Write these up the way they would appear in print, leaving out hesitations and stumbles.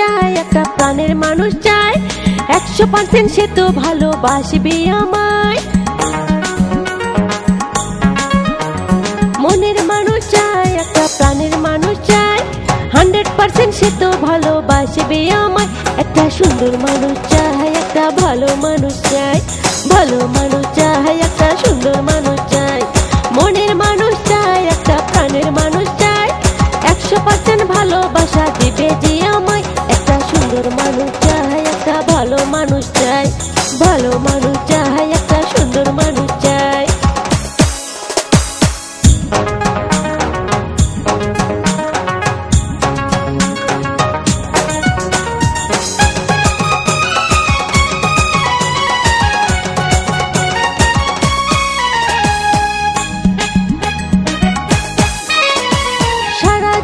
চায়, একটা প্রাণের মানুষ চায়, 100% সে তো ভালোবাসবে আমায়। মনের মানুষ চায়, একটা প্রাণের মানুষ চায়, 100% সে তো ভালোবাসবে আমায়। একটা সুন্দর মানুষ চায়, একটা ভালো মানুষ চায়, ভালো মানুষ চায়, একটা সুন্দর মানুষ চায়। মনের মানুষ চায়, একটা প্রাণের মানুষ চায়, 100% ভালোবাসা দিবে যে আমায়। একটা সুন্দর মানুষ চায়, একটা ভালো মানুষ চায়, ভালো মানুষ চায়, একটা সুন্দর মানুষ চায়।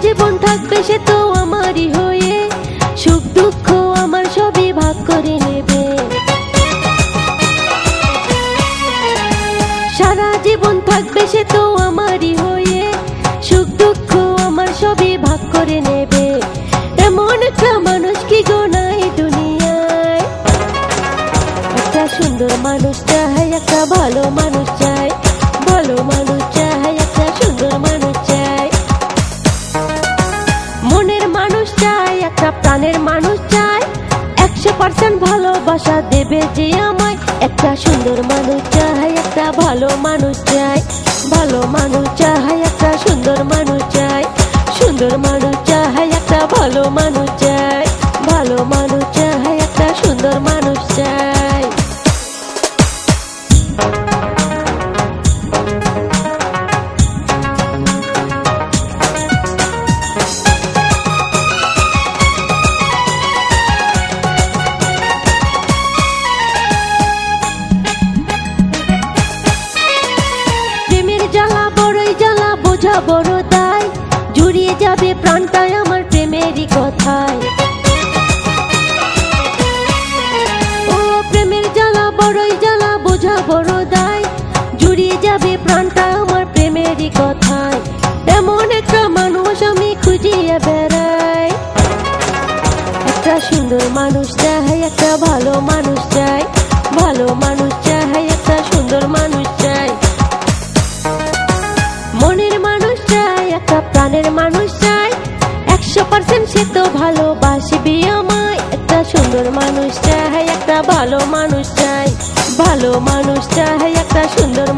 জীবন থাকবে সে তো আমারই হয়ে, সুখ দুঃখ আমার সবই ভাগ করে নেবে। সারা জীবন থাকবে সে তো আমারই হয়ে, সুখ দুঃখ আমার সবই ভাগ করে নেবে। এমন একটা মানুষ কি গো নাই দুনিয়ায়। একটা সুন্দর মানুষ চাই, একটা ভালো মানুষ চাই, ভালো মানুষ চাই, একটা সুন্দর মানুষ চাই। মনের মানুষ চাই, একটা প্রাণের মানুষ চাই, 100% ভালোবাসা দেবে যে আমায়। একটা সুন্দর মানুষ চাই, একটা ভালো মানুষ চাই, ভালো মানুষ চাই, একটা সুন্দর মানুষ চাই, সুন্দর মানুষ চাই, একটা ভালো মানুষ চাই, ভালো মানুষ চাই, একটা সুন্দর মানুষ চাই। জ্বালা বড়ই জ্বালা, বোঝা বড় দায়, জুড়িয়ে যাবে প্রাণটাই আমার প্রেমেরই কথায়। ও প্রেমের জ্বালা বড়ই জ্বালা, বোঝা বড় দায়, জুড়িয়ে যাবে প্রাণটা আমার প্রেমেরই কথায়। এমন একটা মানুষ আমি খুঁজিয়ে বেড়াই। একটা সুন্দর মানুষ চাই, একটা ভালো মানুষ চাই, ভালো মানুষ চাই, একটা সুন্দর মানুষ চাই। মনের মানুষ চাই, একটা প্রাণের মানুষ চাই, 100% সে তো ভালোবাসবে আমায়। একটা সুন্দর মানুষ চাই, একটা ভালো মানুষ চাই, ভালো মানুষ চাই, একটা সুন্দর